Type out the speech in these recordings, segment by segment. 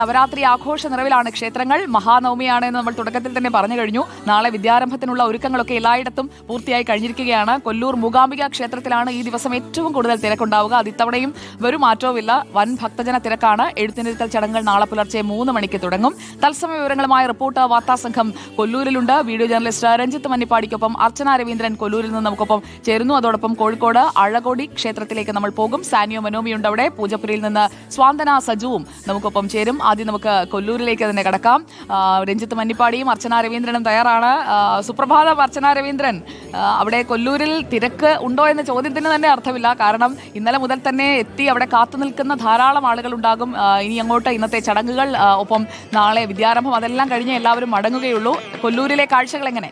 നവരാത്രി ആഘോഷ നിറവിലാണ് ക്ഷേത്രങ്ങൾ. മഹാനവമിയാണ് എന്ന് നമ്മൾ തുടക്കത്തിൽ തന്നെ പറഞ്ഞു കഴിഞ്ഞു. നാളെ വിദ്യാരംഭത്തിനുള്ള ഒരുക്കങ്ങളൊക്കെ എല്ലായിടത്തും പൂർത്തിയായി കഴിഞ്ഞിരിക്കുകയാണ്. കൊല്ലൂർ മൂകാംബിക ക്ഷേത്രത്തിലാണ് ഈ ദിവസം ഏറ്റവും കൂടുതൽ തിരക്കുണ്ടാവുക. അത് ഇത്തവണയും ഒരു മാറ്റവുമില്ല. വൻ ഭക്തജന തിരക്കാണ്. എഴുത്തിനിരുത്തൽ ചടങ്ങുകൾ നാളെ പുലർച്ചെ 3 മണിക്ക് തുടങ്ങും. തത്സമയ വിവരങ്ങളുമായി റിപ്പോർട്ടർ വാർത്താസംഘം കൊല്ലൂരിലുണ്ട്. വീഡിയോ ജേർണലിസ്റ്റ് രഞ്ജിത്ത് മന്നിപ്പാടിക്കൊപ്പം അർച്ചന രവീന്ദ്രൻ കൊല്ലൂരിൽ നിന്ന് നമുക്കൊപ്പം ചേരുന്നു. അതോടൊപ്പം കോഴിക്കോട് അഴകൊടി ക്ഷേത്രത്തിലേക്ക് നമ്മൾ പോകും. സാനിയോ മനോമിയുണ്ട് അവിടെ. പൂജപ്പുരയിൽ നിന്ന് സ്വാന്തന സജുവും നമുക്കൊപ്പം ചേരും. ആദ്യം നമുക്ക് കൊല്ലൂരിലേക്ക് തന്നെ കടക്കാം. രഞ്ജിത്ത് മന്നിപ്പാടിയും അർച്ചന രവീന്ദ്രനും തയ്യാറാണ്. സുപ്രഭാതം അർച്ചന രവീന്ദ്രൻ. അവിടെ കൊല്ലൂരിൽ തിരക്ക് ഉണ്ടോ എന്ന ചോദ്യത്തിന് തന്നെ അർത്ഥമില്ല. കാരണം ഇന്നലെ മുതൽ തന്നെ എത്തി അവിടെ കാത്തു നിൽക്കുന്ന ധാരാളം ആളുകൾ ഉണ്ടാകും. ഇനി അങ്ങോട്ട് ഇന്നത്തെ ചടങ്ങുകൾ, ഒപ്പം നാളെ വിദ്യാരംഭം, അതെല്ലാം കഴിഞ്ഞ് എല്ലാവരും മടങ്ങുകയുള്ളൂ. കൊല്ലൂരിലെ കാഴ്ചകൾ എങ്ങനെ?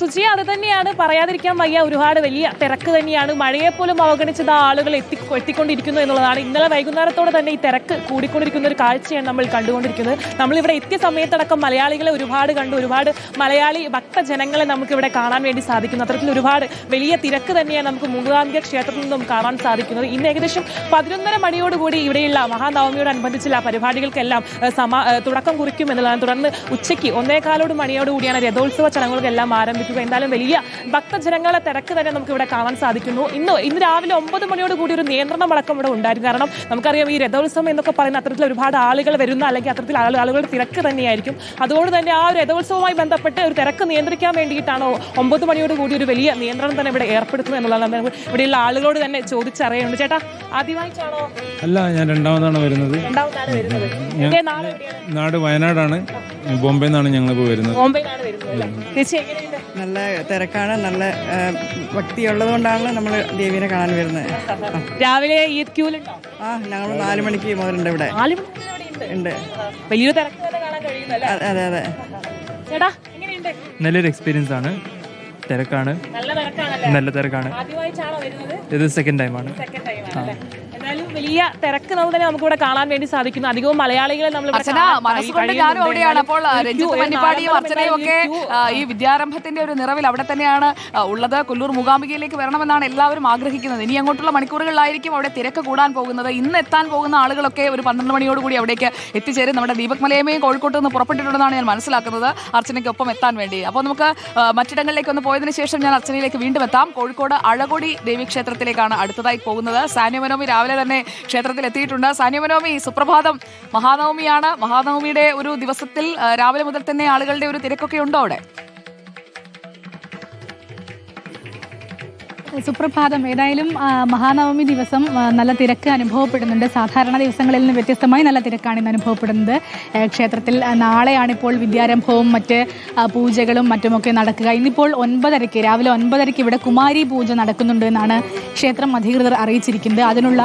സുജി, അത് തന്നെയാണ്, പറയാതിരിക്കാൻ വയ്യ. ഒരുപാട് വലിയ തിരക്ക് തന്നെയാണ്. മഴയെപ്പോലും അവഗണിച്ചത് ആളുകൾ എത്തിക്കൊണ്ടിരിക്കുന്നു എന്നുള്ളതാണ്. ഇന്നലെ വൈകുന്നേരത്തോടെ തന്നെ ഈ തിരക്ക് കൂടിക്കൊണ്ടിരിക്കുന്ന ഒരു കാഴ്ചയാണ് നമ്മൾ കണ്ടുകൊണ്ടിരിക്കുന്നത്. നമ്മളിവിടെ എത്തിയ സമയത്തടക്കം മലയാളികളെ ഒരുപാട് കണ്ടു. ഒരുപാട് മലയാളി ഭക്തജനങ്ങളെ നമുക്കിവിടെ കാണാൻ വേണ്ടി സാധിക്കുന്നു. അത്തരത്തിൽ ഒരുപാട് വലിയ തിരക്ക് തന്നെയാണ് നമുക്ക് മൂകാംബിക ക്ഷേത്രത്തിൽ നിന്നും കാണാൻ സാധിക്കുന്നത്. ഇന്ന് ഏകദേശം 11:30 മണിയോടുകൂടി ഇവിടെയുള്ള മഹാനവമിയോടനുബന്ധിച്ചുള്ള പരിപാടികൾക്കെല്ലാം തുടക്കം കുറിക്കും എന്നുള്ളതാണ്. തുടർന്ന് ഉച്ചയ്ക്ക് 1:15 മണിയോടുകൂടിയാണ് രഥോത്സവ ചടങ്ങുകൾക്കെല്ലാം ആരംഭിക്കുന്നത്. എന്തായാലും വലിയ ഭക്തജനങ്ങളെ തിരക്ക് തന്നെ നമുക്ക് ഇവിടെ കാണാൻ സാധിക്കുന്നു. ഇന്ന് രാവിലെ 9 മണിയോട് കൂടി ഒരു നിയന്ത്രണം അടക്കം ഇവിടെ ഉണ്ടായിരുന്നു. കാരണം നമുക്കറിയാം, ഈ രഥോത്സവം എന്നൊക്കെ പറയുന്ന അത്തരത്തിൽ ഒരുപാട് ആളുകൾ വരുന്ന, അല്ലെങ്കിൽ അത്തരത്തിൽ ആളുകളുടെ തിരക്ക് തന്നെയായിരിക്കും. അതുകൊണ്ട് തന്നെ ആ ഒരു രഥോത്സവവുമായി ബന്ധപ്പെട്ട് ഒരു തിരക്ക് നിയന്ത്രിക്കാൻ വേണ്ടിയിട്ടാണോ 9 മണിയോട് കൂടി ഒരു വലിയ നിയന്ത്രണം തന്നെ ഇവിടെ ഏർപ്പെടുത്തുന്നത് എന്നുള്ളതാണ് ഇവിടെയുള്ള ആളുകളോട് തന്നെ ചോദിച്ചറിയുന്നുണ്ട്. ചേട്ടാ, ആദ്യമായിട്ടാണോ? അല്ല, ഞാൻ രണ്ടാമതാണ് വരുന്നത്. നാട് വയനാടാണ്. ബോംബെ നിന്നാണ് ഞങ്ങളിപ്പോൾ വരുന്നത്. ബോംബെയിലാണ് വരുന്നത്. ചേച്ചി, എങ്ങനെയുണ്ട്? നല്ല തിരക്കാണ്. നല്ല ഭക്തിയുള്ളത് കൊണ്ടാണ് നമ്മൾ ദേവീനെ കാണാൻ വരുന്നത്. രാവിലെ ഈ ക്യൂലുണ്ടോ? ഞങ്ങൾ 4 മണിക്ക് മുതലുണ്ട് ഇവിടെ. 4 മണിക്ക് ഉണ്ട്. വലിയൊരു തിരക്ക് തന്നെ കാണാൻ കഴിയുന്നല്ലേ? അതെ അതെ. ചേട്ടാ, എങ്ങനെയുണ്ട്? നല്ലൊരു എക്സ്പീരിയൻസ് ആണ്. തിരക്കാണ്, നല്ല തിരക്കാണ്. ആദ്യമായിട്ടാണോ വരുന്നത്? ഇത് സെക്കൻഡ് ടൈമാണ്. എന്തായാലും വലിയ തിരക്ക് തന്നെ നമുക്ക് ഇവിടെ കാണാൻ വേണ്ടി സാധിക്കുന്നു. അധികവും മലയാളികളെ നമ്മൾ മനസ്സുകൊണ്ട് ഞാനും അവിടെയാണ്. അപ്പോൾ രഞ്ജിത്ത് മന്നിപ്പാടിയും അർച്ചനയും ഒക്കെ ഈ വിദ്യാരംഭത്തിന്റെ ഒരു നിറവിൽ അവിടെ തന്നെയാണ് ഉള്ളത്. കൊല്ലൂർ മൂകാംബികയിലേക്ക് വരണമെന്നാണ് എല്ലാവരും ആഗ്രഹിക്കുന്നത്. ഇനി അങ്ങോട്ടുള്ള മണിക്കൂറുകളിലായിരിക്കും അവിടെ തിരക്ക് കൂടാൻ പോകുന്നത്. ഇന്ന് എത്താൻ പോകുന്ന ആളുകളൊക്കെ ഒരു 12 മണിയോടുകൂടി അവിടേക്ക് എത്തിച്ചേരും. നമ്മുടെ ദീപക് മലയമ്മയും കോഴിക്കോട്ട് നിന്ന് പുറപ്പെട്ടിട്ടുണ്ടെന്നാണ് ഞാൻ മനസ്സിലാക്കുന്നത്, അർച്ചനയ്ക്കൊപ്പം എത്താൻ വേണ്ടി. അപ്പോൾ നമുക്ക് മറ്റിടങ്ങളിലേക്ക് ഒന്ന് പോയതിനു ശേഷം ഞാൻ അർച്ചനയിലേക്ക് വീണ്ടും എത്താം. കോഴിക്കോട് അഴകൊടി ദേവീക്ഷേത്രത്തിലേക്കാണ് അടുത്തതായി പോകുന്നത്. സാനിയോ മനോമി രാവിലെ തന്നെ ക്ഷേത്രത്തിൽ എത്തിയിട്ടുണ്ട്. സാനിയോ മനോമി, സുപ്രഭാതം. മഹാനവമിയാണ്. മഹാനവമിയുടെ ഒരു ദിവസത്തിൽ രാവിലെ മുതൽ തന്നെ ആളുകളുടെ ഒരു തിരക്കൊക്കെ ഉണ്ടോ അവിടെ? സുപ്രഭാതം. ഏതായാലും മഹാനവമി ദിവസം നല്ല തിരക്ക് അനുഭവപ്പെടുന്നുണ്ട്. സാധാരണ ദിവസങ്ങളിൽ നിന്ന് വ്യത്യസ്തമായി നല്ല തിരക്കാണ് ഇന്ന് അനുഭവപ്പെടുന്നത്. ക്ഷേത്രത്തിൽ നാളെയാണിപ്പോൾ വിദ്യാരംഭവും മറ്റ് പൂജകളും മറ്റുമൊക്കെ നടക്കുക. ഇന്നിപ്പോൾ 9:30 രാവിലെ 9:30 ഇവിടെ കുമാരി പൂജ നടക്കുന്നുണ്ട് എന്നാണ് ക്ഷേത്രം അധികൃതർ അറിയിച്ചിരിക്കുന്നത്. അതിനുള്ള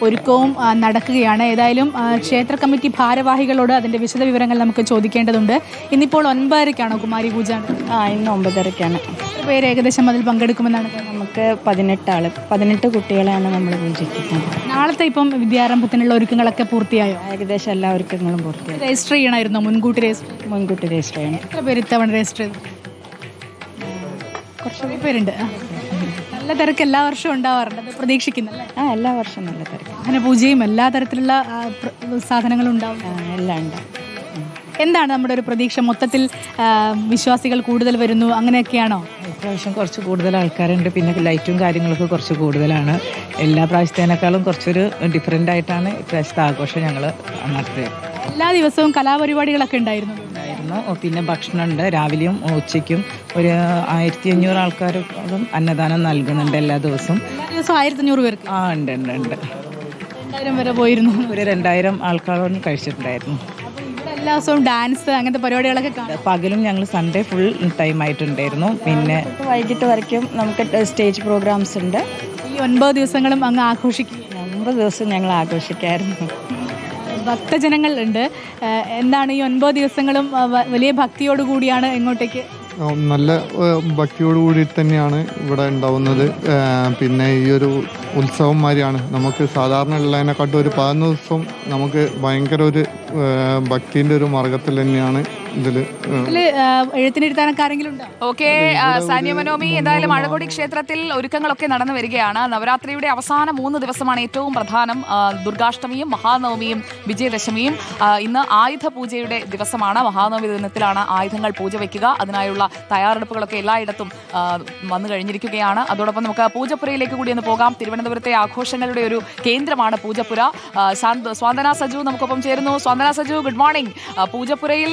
ഒരുക്കവും നടക്കുകയാണ്. ഏതായാലും ക്ഷേത്ര കമ്മിറ്റി ഭാരവാഹികളോട് അതിൻ്റെ വിശദ വിവരങ്ങൾ നമുക്ക് ചോദിക്കേണ്ടതുണ്ട്. ഇന്നിപ്പോൾ 9:30 കുമാരി പൂജ? ഇന്ന് 9:30. പേര് ഏകദേശം അതിൽ പങ്കെടുക്കുമെന്നാണ്? നമുക്ക് 18 കുട്ടികളെയാണ് നമ്മൾ പൂജിക്കുന്നത്. നാളത്തെ ഇപ്പം വിദ്യാരംഭത്തിനുള്ള ഒരുക്കങ്ങളൊക്കെ പൂർത്തിയായോ? ഏകദേശം എല്ലാ ഒരുക്കങ്ങളും പൂർത്തിയായി. രജിസ്റ്റർ ചെയ്യണമായിരുന്നോ? മുൻകൂട്ടി രജിസ്റ്റർ ചെയ്യണം. എത്ര പേര് ഇത്തവണ രജിസ്റ്റർ ചെയ്തു? കുറച്ച് പേരുണ്ട്. നല്ല തിരക്ക് എല്ലാ വർഷവും ഉണ്ടാവാറുണ്ട്, അത് പ്രതീക്ഷിക്കുന്നല്ലേ? എല്ലാ വർഷവും നല്ല തിരക്ക്. അങ്ങനെ പൂജയും എല്ലാ തരത്തിലുള്ള സാധനങ്ങളും ഉണ്ടാവും? എല്ലാം ഉണ്ടാവും. എന്താണ് നമ്മുടെ ഒരു പ്രതീക്ഷ? മൊത്തത്തിൽ വിശ്വാസികൾ കൂടുതൽ വരുന്നു, അങ്ങനെയൊക്കെയാണോ? ഇപ്രാവശ്യം കുറച്ച് കൂടുതൽ ആൾക്കാരുണ്ട്. പിന്നെ ലൈറ്റും കാര്യങ്ങളൊക്കെ കുറച്ച് കൂടുതലാണ്. എല്ലാ പ്രാവശ്യത്തേനേക്കാളും കുറച്ചൊരു ഡിഫറെൻ്റ് ആയിട്ടാണ് ഇപ്രാവശ്യത്തെ ആഘോഷം ഞങ്ങൾ നടത്തുക. എല്ലാ ദിവസവും കലാപരിപാടികളൊക്കെ ഉണ്ടായിരുന്നു. പിന്നെ ഭക്ഷണമുണ്ട്. രാവിലെയും ഉച്ചയ്ക്കും ഒരു 1500 ആൾക്കാരും അന്നദാനം നൽകുന്നുണ്ട് എല്ലാ ദിവസവും. 1500 പേർക്ക്? ഉണ്ട്. 2000 വരെ പോയിരുന്നു. ഒരു 2000 ആൾക്കാരോട് കഴിച്ചിട്ടുണ്ടായിരുന്നു. എല്ലാ ദിവസവും ഡാൻസ് അങ്ങനത്തെ പരിപാടികളൊക്കെ കാണും? പകലും ഞങ്ങൾ സൺഡേ ഫുൾ ടൈം ആയിട്ടുണ്ടായിരുന്നു. പിന്നെ വൈകിട്ട് വരയ്ക്കും നമുക്ക് സ്റ്റേജ് പ്രോഗ്രാംസ് ഉണ്ട്. ഈ 9 ദിവസങ്ങളും അങ്ങ് ആഘോഷിക്കും? 9 ദിവസം ഞങ്ങൾ ആഘോഷിക്കായിരുന്നു. ഭക്തജനങ്ങൾ ഉണ്ട്. എന്താണ് ഈ 9 ദിവസങ്ങളും വലിയ ഭക്തിയോടുകൂടിയാണ് ഇങ്ങോട്ടേക്ക്? നല്ല ഭക്തിയോടുകൂടി തന്നെയാണ് ഇവിടെ ഉണ്ടാവുന്നത്. പിന്നെ ഈ ഒരു ഉത്സവം മാതിരിയാണ്. നമുക്ക് സാധാരണ ഉള്ളതിനെക്കാട്ടും ഒരു 11 ദിവസം നമുക്ക് ഭയങ്കര ഒരു ഭക്തിൻ്റെ ഒരു മാർഗത്തിൽ തന്നെയാണ് ഇതിൽ എഴുത്തിനിരുത്താനൊക്കെ ആരെങ്കിലും ഉണ്ടോ? ഓക്കെ, സാനിയ മനോമി, എന്തായാലും അഴകൊടി ക്ഷേത്രത്തിൽ ഒരുക്കങ്ങളൊക്കെ നടന്നു വരികയാണ്. നവരാത്രിയുടെ അവസാന 3 ദിവസമാണ് ഏറ്റവും പ്രധാനം. ദുർഗാഷ്ടമിയും മഹാനവമിയും വിജയദശമിയും. ഇന്ന് ആയുധ പൂജയുടെ ദിവസമാണ്. മഹാനവമി ദിനത്തിലാണ് ആയുധങ്ങൾ പൂജ വയ്ക്കുക. അതിനായുള്ള തയ്യാറെടുപ്പുകളൊക്കെ എല്ലായിടത്തും വന്നു കഴിഞ്ഞിരിക്കുകയാണ്. അതോടൊപ്പം നമുക്ക് പൂജപ്പുരയിലേക്ക് കൂടി ഒന്ന് പോകാം. തിരുവനന്തപുരത്തെ ആഘോഷങ്ങളുടെ ഒരു കേന്ദ്രമാണ് പൂജപ്പുര. സ്വാന്തന സജു നമുക്കൊപ്പം ചേരുന്നു. സ്വാന്തന സജു, ഗുഡ് മോർണിംഗ്. പൂജപ്പുരയിൽ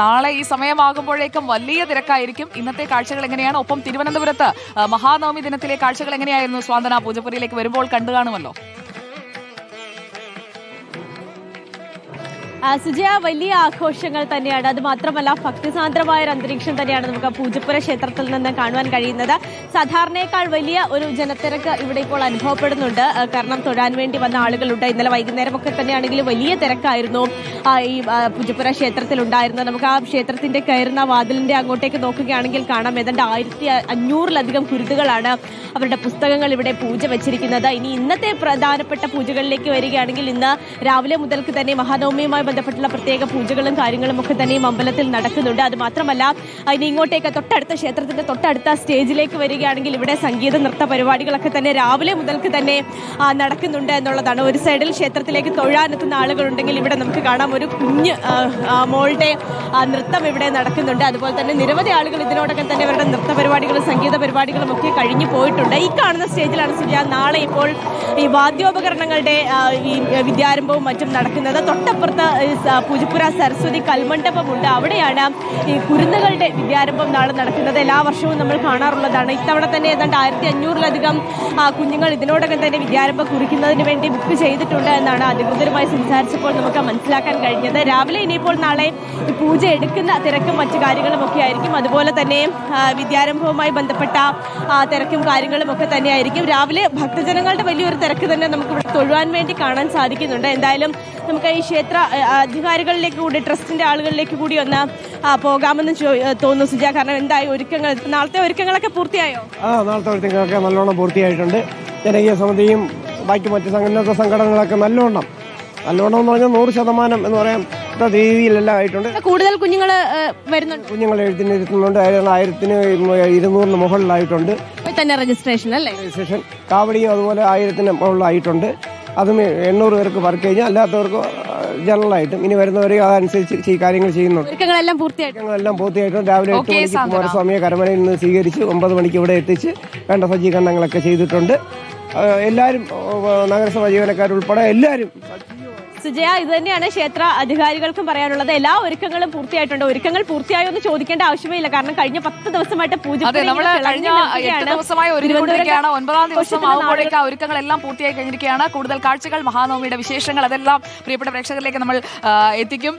നാളെ ഈ സമയമാകുമ്പോഴേക്കും വലിയ തിരക്കായിരിക്കും. ഇന്നത്തെ കാഴ്ചകൾ എങ്ങനെയാണ്? ഒപ്പം തിരുവനന്തപുരത്ത് മഹാനവമി ദിനത്തിലെ കാഴ്ചകൾ എങ്ങനെയായിരുന്നു സ്വാന്തന? പൂജപ്പുരയിലേക്ക് വരുമ്പോൾ കണ്ടു കാണുമല്ലോ. സുജയ, വലിയ ആഘോഷങ്ങൾ തന്നെയാണ്. അത് മാത്രമല്ല ഭക്തിസാന്ദ്രമായ ഒരു അന്തരീക്ഷം തന്നെയാണ് നമുക്ക് പൂജപ്പുര ക്ഷേത്രത്തിൽ നിന്ന് കാണുവാൻ കഴിയുന്നത്. സാധാരണയേക്കാൾ വലിയ ഒരു ജനത്തിരക്ക് ഇവിടെ ഇപ്പോൾ അനുഭവപ്പെടുന്നുണ്ട്. കാരണം തൊഴാൻ വേണ്ടി വന്ന ആളുകളുണ്ട്. ഇന്നലെ വൈകുന്നേരമൊക്കെ തന്നെയാണെങ്കിലും വലിയ തിരക്കായിരുന്നു ഈ പൂജപ്പുര ക്ഷേത്രത്തിൽ ഉണ്ടായിരുന്നത്. നമുക്ക് ആ ക്ഷേത്രത്തിന്റെ കയറുന്ന വാതിലിന്റെ അങ്ങോട്ടേക്ക് നോക്കുകയാണെങ്കിൽ കാണാം ഏതാണ്ട് 1500-ലധികം കുരുന്നുകളാണ് അവരുടെ പുസ്തകങ്ങൾ ഇവിടെ പൂജ വെച്ചിരിക്കുന്നത്. ഇനി ഇന്നത്തെ പ്രധാനപ്പെട്ട പൂജകളിലേക്ക് വരികയാണെങ്കിൽ ഇന്ന് രാവിലെ മുതൽക്ക് തന്നെ മഹാനവമിയുമായി ബന്ധപ്പെട്ടുള്ള പ്രത്യേക പൂജകളും കാര്യങ്ങളും ഒക്കെ തന്നെയും അമ്പലത്തിൽ നടക്കുന്നുണ്ട്. അത് മാത്രമല്ല ഇനി ഇങ്ങോട്ടേക്ക് തൊട്ടടുത്ത ക്ഷേത്രത്തിന്റെ തൊട്ടടുത്ത സ്റ്റേജിലേക്ക് വരികയാണെങ്കിൽ ഇവിടെ സംഗീത നൃത്ത പരിപാടികളൊക്കെ തന്നെ രാവിലെ മുതൽക്ക് തന്നെ നടക്കുന്നുണ്ട് എന്നുള്ളതാണ്. ഒരു സൈഡിൽ ക്ഷേത്രത്തിലേക്ക് തൊഴാനെത്തുന്ന ആളുകളുണ്ടെങ്കിൽ ഇവിടെ നമുക്ക് കാണാം ഒരു കുഞ്ഞ് മോളുടെ നൃത്തം ഇവിടെ നടക്കുന്നുണ്ട്. അതുപോലെ തന്നെ നിരവധി ആളുകൾ ഇതിനോടൊപ്പം തന്നെ അവരുടെ നൃത്ത പരിപാടികളും സംഗീത പരിപാടികളും ഒക്കെ കഴിഞ്ഞു പോയിട്ടുണ്ട്. ഈ കാണുന്ന സ്റ്റേജിലാണ് സുജയ നാളെ ഇപ്പോൾ ഈ വാദ്യോപകരണങ്ങളുടെ ഈ വിദ്യാരംഭവും മറ്റും നടക്കുന്നത്. തൊട്ടപ്പുറത്ത് പൂജപ്പുര സരസ്വതി കൽമണ്ഡപമുണ്ട്. അവിടെയാണ് ഈ കുരുന്നുകളുടെ വിദ്യാരംഭം നാളെ നടക്കുന്നത്. എല്ലാ വർഷവും നമ്മൾ കാണാറുള്ളതാണ്. ഇത്തവണ തന്നെ ഏതാണ്ട് 1500-ലധികം കുഞ്ഞുങ്ങൾ ഇതിനോടകം തന്നെ വിദ്യാരംഭം കുറിക്കുന്നതിന് വേണ്ടി ബുക്ക് ചെയ്തിട്ടുണ്ട് എന്നാണ് അധികൃതരുമായി സംസാരിച്ചപ്പോൾ നമുക്ക് മനസ്സിലാക്കാൻ കഴിഞ്ഞത്. രാവിലെ ഇനിയിപ്പോൾ നാളെ പൂജ എടുക്കുന്ന തിരക്കും മറ്റു കാര്യങ്ങളും ഒക്കെ ആയിരിക്കും. അതുപോലെ തന്നെ വിദ്യാരംഭവുമായി ബന്ധപ്പെട്ട തിരക്കും കാര്യങ്ങളും ഒക്കെ തന്നെയായിരിക്കും. രാവിലെ ഭക്തജനങ്ങളുടെ വലിയൊരു തിരക്ക് തന്നെ നമുക്ക് ഇവിടെ തൊഴുവാൻ വേണ്ടി കാണാൻ സാധിക്കുന്നുണ്ട്. എന്തായാലും നമുക്ക് ഈ ക്ഷേത്ര അധികാരികളിലേക്ക് കൂടി ട്രസ്റ്റിന്റെ ആളുകളിലേക്ക് കൂടി ഒന്ന് പോകാമെന്ന് തോന്നുന്നു സുജ. കാരണം എന്തായി ഒരുക്കങ്ങൾ? നാളത്തെ ഒരുക്കങ്ങളൊക്കെ പൂർത്തിയായോ? നാളത്തെ ഒരുക്കങ്ങളൊക്കെ നല്ലോണം പൂർത്തിയായിട്ടുണ്ട്. ജനകീയ സമിതിയും ബാക്കി മറ്റ് സന്നദ്ധ സംഘടനകളൊക്കെ നല്ലോണം എന്ന് പറഞ്ഞാൽ 100% എന്ന് പറയാൻ രീതിയിലെല്ലാം ആയിട്ടുണ്ട്. കൂടുതൽ കുഞ്ഞുങ്ങൾ വരുന്നുണ്ട്. കുഞ്ഞുങ്ങൾ എഴുത്തിനിരുത്തുന്നുണ്ട്. 1200 മുകളിലായിട്ടുണ്ട് തന്നെ രജിസ്ട്രേഷൻ അല്ലേ? രജിസ്ട്രേഷൻ കാവടിയും അതുപോലെ 1000 മുകളിലായിട്ടുണ്ട്. അതും 800 പേർക്ക് വർക്ക് കഴിഞ്ഞാൽ അല്ലാത്തവർക്ക് ജനറലായിട്ടും ഇനി വരുന്നവരെ അതനുസരിച്ച് ഈ കാര്യങ്ങൾ ചെയ്യുന്നുണ്ട്. ഒരുക്കങ്ങളെല്ലാം പൂർത്തിയായിട്ടുണ്ട്. രാവിലെ 8 മണിക്ക് കുമാരസ്വാമിയെ കരമനയിൽ നിന്ന് സ്വീകരിച്ച് 9 മണിക്ക് ഇവിടെ എത്തിച്ച് വേണ്ട സജ്ജീകരണങ്ങളൊക്കെ ചെയ്തിട്ടുണ്ട്. എല്ലാവരും നഗരസഭ ജീവനക്കാരുൾപ്പെടെ എല്ലാവരും. സുജയ, ഇത് തന്നെയാണ് ക്ഷേത്ര അധികാരികൾക്കും പറയാനുള്ളത്. എല്ലാ ഒരുക്കങ്ങളും പൂർത്തിയായിട്ടുണ്ട്. ഒരുക്കങ്ങൾ പൂർത്തിയായോ എന്ന് ചോദിക്കേണ്ട ആവശ്യമേ കാരണം കഴിഞ്ഞ 10 ദിവസമായിട്ട് പൂജ കഴിഞ്ഞ 8 ദിവസമായി ഒരുങ്ങിക്കൊണ്ടിരിക്കുകയാണ്. 9ാം ദിവസം ആകുമ്പോഴേക്ക് ഒരുക്കങ്ങളെല്ലാം പൂർത്തിയായി കഴിഞ്ഞിരിക്കുകയാണ്. കൂടുതൽ കാഴ്ചകൾ, മഹാനവമിയുടെ വിശേഷങ്ങൾ അതെല്ലാം പ്രിയപ്പെട്ട പ്രേക്ഷകരിലേക്ക് നമ്മൾ എത്തിക്കും.